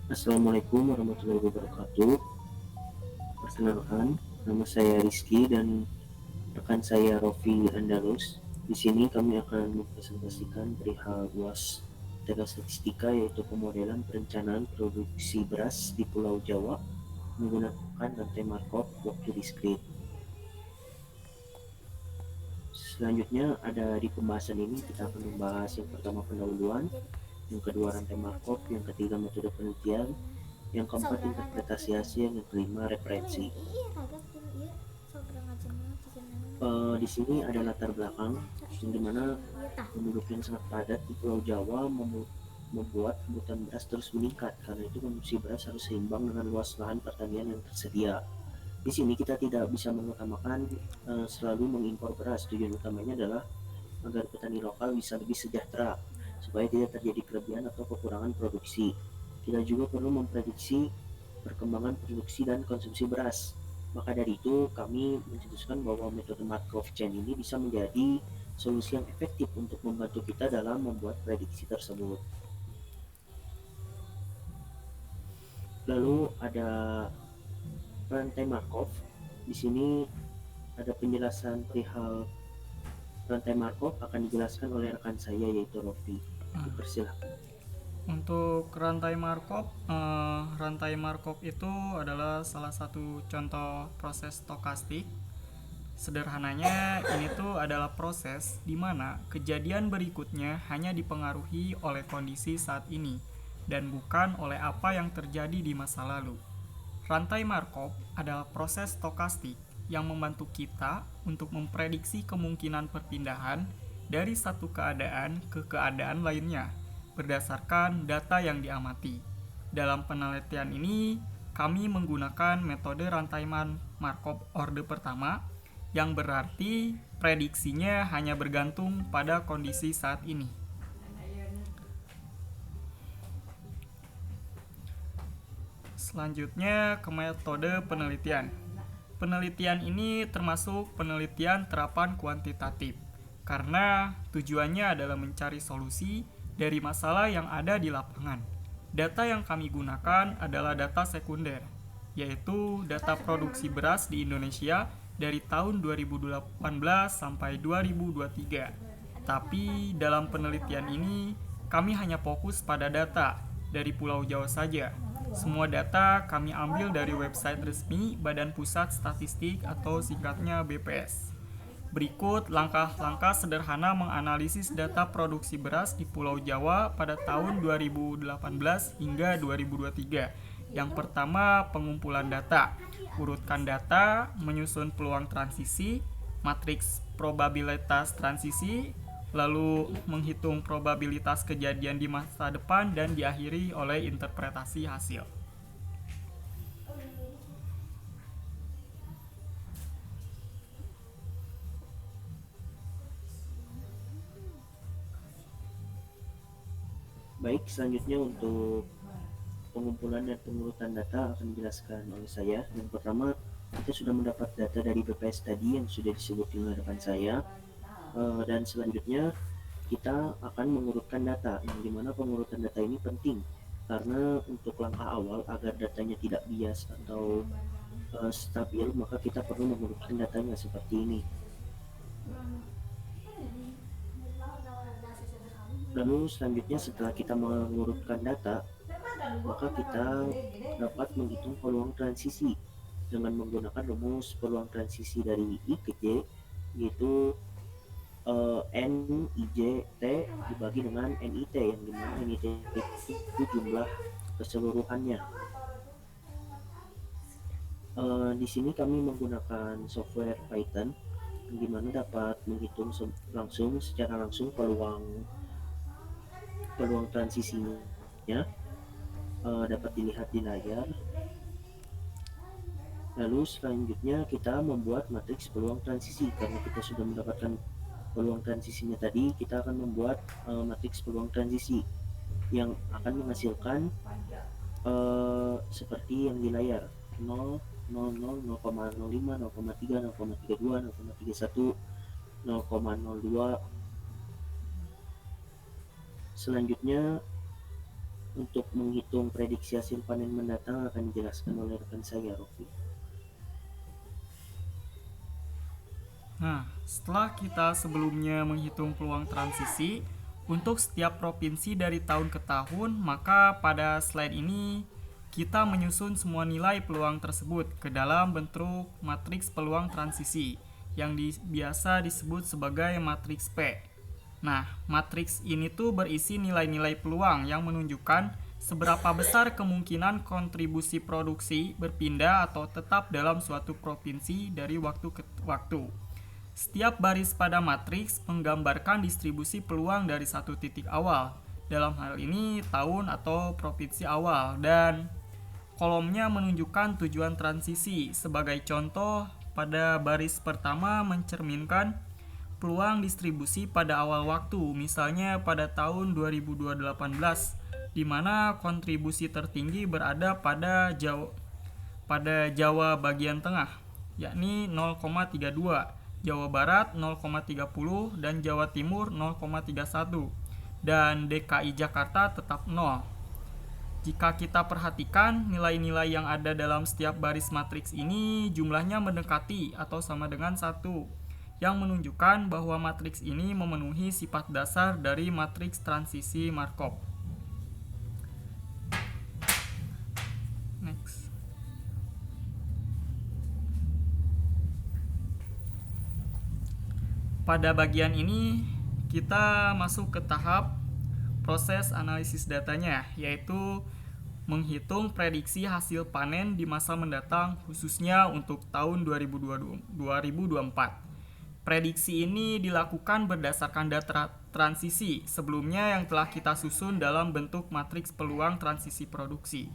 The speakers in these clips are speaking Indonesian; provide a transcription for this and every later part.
Assalamualaikum warahmatullahi wabarakatuh. Perkenalkan, nama saya Rizky dan rekan saya Rofi Andalus. Di sini kami akan mempresentasikan perihal UAS Data Statistika, yaitu pemodelan perencanaan produksi beras di Pulau Jawa menggunakan rantai Markov waktu diskrit. Selanjutnya ada di pembahasan ini kita akan membahas yang pertama pendahuluan, yang kedua rantai Markov, yang ketiga metode penelitian, yang keempat interpretasi hasil, yang kelima referensi. Di sini ada latar belakang yang dimana penduduk yang sangat padat di Pulau Jawa membuat kebutuhan beras terus meningkat. Karena itu konsumsi beras harus seimbang dengan luas lahan pertanian yang tersedia. Di sini kita tidak bisa mengutamakan selalu mengimpor beras. Tujuan utamanya adalah agar petani lokal bisa lebih sejahtera supaya tidak terjadi kelebihan atau kekurangan produksi. Kita juga perlu memprediksi perkembangan produksi dan konsumsi beras. Maka dari itu kami mencetuskan bahwa metode Markov chain ini bisa menjadi solusi yang efektif untuk membantu kita dalam membuat prediksi tersebut. Lalu ada rantai Markov. Di sini ada penjelasan perihal rantai Markov akan dijelaskan oleh rekan saya yaitu Rofi. Dipersilakan. Untuk rantai Markov itu adalah salah satu contoh proses stokastik. Sederhananya, ini tuh adalah proses di mana kejadian berikutnya hanya dipengaruhi oleh kondisi saat ini dan bukan oleh apa yang terjadi di masa lalu. Rantai Markov adalah proses stokastik yang membantu kita untuk memprediksi kemungkinan perpindahan dari satu keadaan ke keadaan lainnya berdasarkan data yang diamati. Dalam penelitian ini, kami menggunakan metode rantai Markov orde pertama yang berarti prediksinya hanya bergantung pada kondisi saat ini. Selanjutnya ke metode penelitian. Penelitian ini termasuk penelitian terapan kuantitatif karena tujuannya adalah mencari solusi dari masalah yang ada di lapangan. Data yang kami gunakan adalah data sekunder, yaitu data produksi beras di Indonesia dari tahun 2018 sampai 2023. Tapi dalam penelitian ini, kami hanya fokus pada data dari Pulau Jawa saja. Semua data kami ambil dari website resmi Badan Pusat Statistik atau singkatnya BPS. Berikut langkah-langkah sederhana menganalisis data produksi beras di Pulau Jawa pada tahun 2018 hingga 2023. Yang pertama, pengumpulan data. Urutkan data, menyusun peluang transisi, matriks probabilitas transisi, lalu menghitung probabilitas kejadian di masa depan dan diakhiri oleh interpretasi hasil. Baik, selanjutnya untuk pengumpulan dan pengurutan data akan dijelaskan oleh saya. Yang pertama, kita sudah mendapat data dari BPS tadi yang sudah disebutkan oleh rekan saya. Dan selanjutnya kita akan mengurutkan data, yang dimana pengurutan data ini penting karena untuk langkah awal agar datanya tidak bias atau stabil, maka kita perlu mengurutkan datanya seperti ini. Lalu selanjutnya setelah kita mengurutkan data, maka kita dapat menghitung peluang transisi dengan menggunakan rumus peluang transisi dari I ke J, yaitu N I J T dibagi dengan N I T, yang dimana N I T itu jumlah keseluruhannya. Di sini kami menggunakan software Python yang dimana dapat menghitung langsung secara langsung peluang peluang transisinya, dapat dilihat di layar. Lalu selanjutnya kita membuat matriks peluang transisi. Karena kita sudah mendapatkan peluang transisinya tadi, kita akan membuat matriks peluang transisi yang akan menghasilkan seperti yang di layar: 0, 00, 0,05, 0,3, 0,32, 0,31, 0,02. Selanjutnya Untuk menghitung prediksi hasil panen mendatang akan dijelaskan oleh rekan saya, Rofi. Nah, setelah kita sebelumnya menghitung peluang transisi untuk setiap provinsi dari tahun ke tahun, maka pada slide ini kita menyusun semua nilai peluang tersebut ke dalam bentuk matriks peluang transisi yang biasa disebut sebagai matriks P. Nah, matriks ini tuh berisi nilai-nilai peluang yang menunjukkan seberapa besar kemungkinan kontribusi produksi berpindah atau tetap dalam suatu provinsi dari waktu ke waktu. Setiap baris pada matriks menggambarkan distribusi peluang dari satu titik awal, dalam hal ini tahun atau provinsi awal, dan kolomnya menunjukkan tujuan transisi. Sebagai contoh, pada baris pertama mencerminkan peluang distribusi pada awal waktu, misalnya pada tahun 2018, di mana kontribusi tertinggi berada pada Jawa bagian tengah, yakni 0,32, Jawa Barat 0,30, dan Jawa Timur 0,31, dan DKI Jakarta tetap 0. Jika kita perhatikan nilai-nilai yang ada dalam setiap baris matriks ini jumlahnya mendekati atau sama dengan 1, yang menunjukkan bahwa matriks ini memenuhi sifat dasar dari matriks transisi Markov. Next. Pada bagian ini kita masuk ke tahap proses analisis datanya, yaitu menghitung prediksi hasil panen di masa mendatang khususnya untuk tahun 2024. Prediksi ini dilakukan berdasarkan data transisi sebelumnya yang telah kita susun dalam bentuk matriks peluang transisi produksi.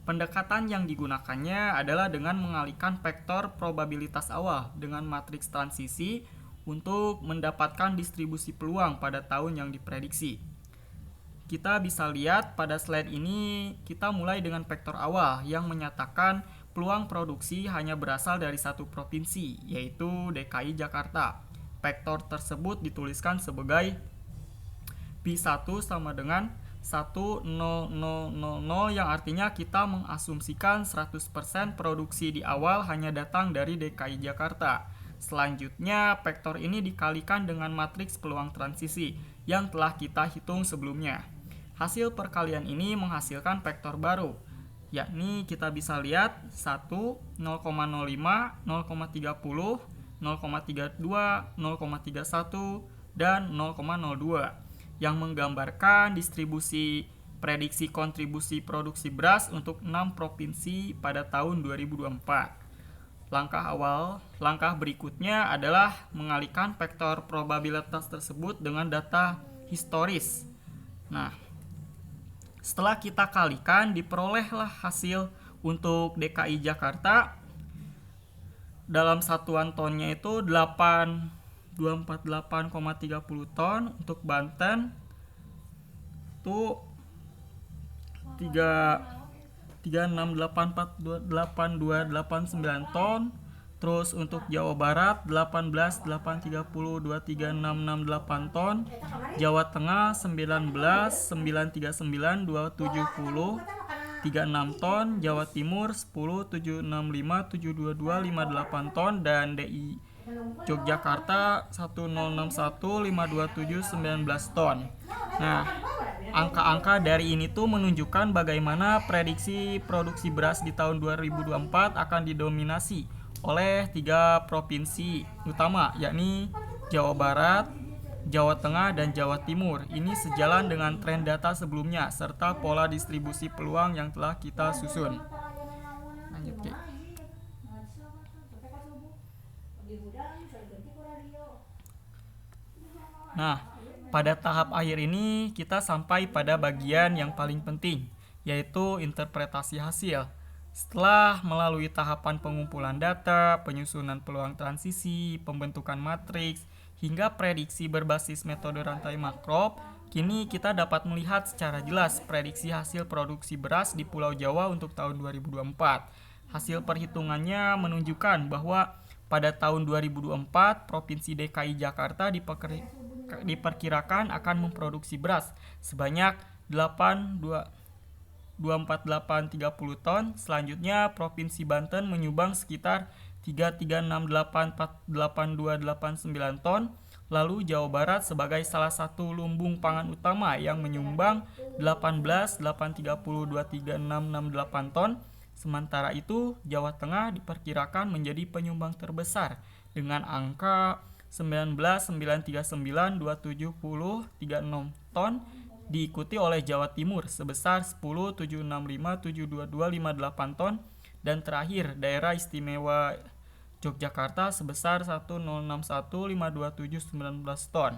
Pendekatan yang digunakannya adalah dengan mengalihkan vektor probabilitas awal dengan matriks transisi untuk mendapatkan distribusi peluang pada tahun yang diprediksi. Kita bisa lihat pada slide ini kita mulai dengan vektor awal yang menyatakan peluang produksi hanya berasal dari satu provinsi, yaitu DKI Jakarta. Vektor tersebut dituliskan sebagai P1 sama dengan 10000, yang artinya kita mengasumsikan 100% produksi di awal hanya datang dari DKI Jakarta. Selanjutnya, vektor ini dikalikan dengan matriks peluang transisi yang telah kita hitung sebelumnya. Hasil perkalian ini menghasilkan vektor baru, yakni kita bisa lihat 1, 0,05, 0,30, 0,32, 0,31, dan 0,02 yang menggambarkan distribusi prediksi kontribusi produksi beras untuk 6 provinsi pada tahun 2024. Langkah berikutnya adalah mengalihkan vektor probabilitas tersebut dengan data historis. Nah, setelah kita kalikan, diperolehlah hasil untuk DKI Jakarta dalam satuan tonnya itu 248,30 ton, untuk Banten itu 3684289 ton. Terus untuk Jawa Barat 18,830,23668 ton, Jawa Tengah 19,939,270,36 ton, Jawa Timur 10,765,722,58 ton, dan DI Yogyakarta 1061,527,19 ton. Nah, angka-angka dari ini tuh menunjukkan bagaimana prediksi produksi beras di tahun 2024 akan didominasi oleh 3 provinsi utama, yakni Jawa Barat, Jawa Tengah, dan Jawa Timur. Ini sejalan dengan tren data sebelumnya serta pola distribusi peluang yang telah kita susun. Lanjut, Ki. Nah, pada tahap akhir ini kita sampai pada bagian yang paling penting, yaitu interpretasi hasil. Setelah melalui tahapan pengumpulan data, penyusunan peluang transisi, pembentukan matriks, hingga prediksi berbasis metode rantai Markov, kini kita dapat melihat secara jelas prediksi hasil produksi beras di Pulau Jawa untuk tahun 2024. Hasil perhitungannya menunjukkan bahwa pada tahun 2024, Provinsi DKI Jakarta diperkirakan akan memproduksi beras sebanyak 24830 ton. Selanjutnya Provinsi Banten menyumbang sekitar 336848289 ton. Lalu Jawa Barat sebagai salah satu lumbung pangan utama yang menyumbang 1883023668 ton. Sementara itu, Jawa Tengah diperkirakan menjadi penyumbang terbesar dengan angka 19.939.270.36 ton, diikuti oleh Jawa Timur sebesar 10.765.72258 ton, dan terakhir daerah istimewa Yogyakarta sebesar 1061.527.19 ton.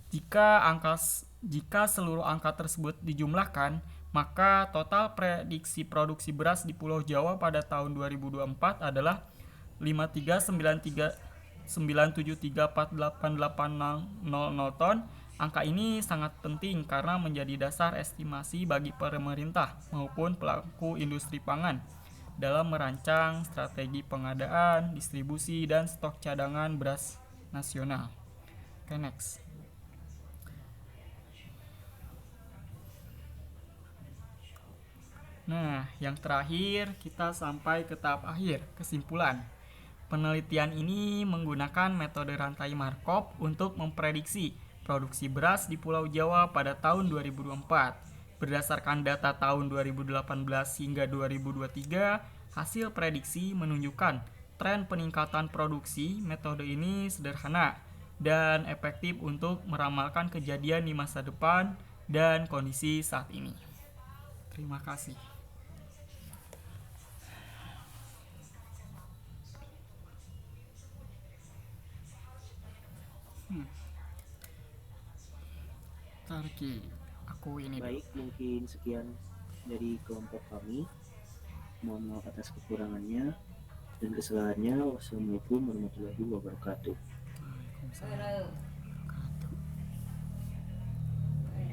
Jika seluruh angka tersebut dijumlahkan, maka total prediksi produksi beras di Pulau Jawa pada tahun 2024 adalah 53.973.488.000 ton. Angka ini sangat penting karena menjadi dasar estimasi bagi pemerintah maupun pelaku industri pangan dalam merancang strategi pengadaan, distribusi, dan stok cadangan beras nasional. Oke, next. Nah, yang terakhir kita sampai ke tahap akhir, kesimpulan. Penelitian ini menggunakan metode rantai Markov untuk memprediksi produksi beras di Pulau Jawa pada tahun 2024. Berdasarkan data tahun 2018 hingga 2023, hasil prediksi menunjukkan tren peningkatan produksi. Metode ini sederhana dan efektif untuk meramalkan kejadian di masa depan dan kondisi saat ini. Terima kasih. Oke, aku ini dulu. Baik, mungkin sekian dari kelompok kami. Mohon maaf atas kekurangannya dan kesalahannya. Wassalamualaikum warahmatullahi wabarakatuh.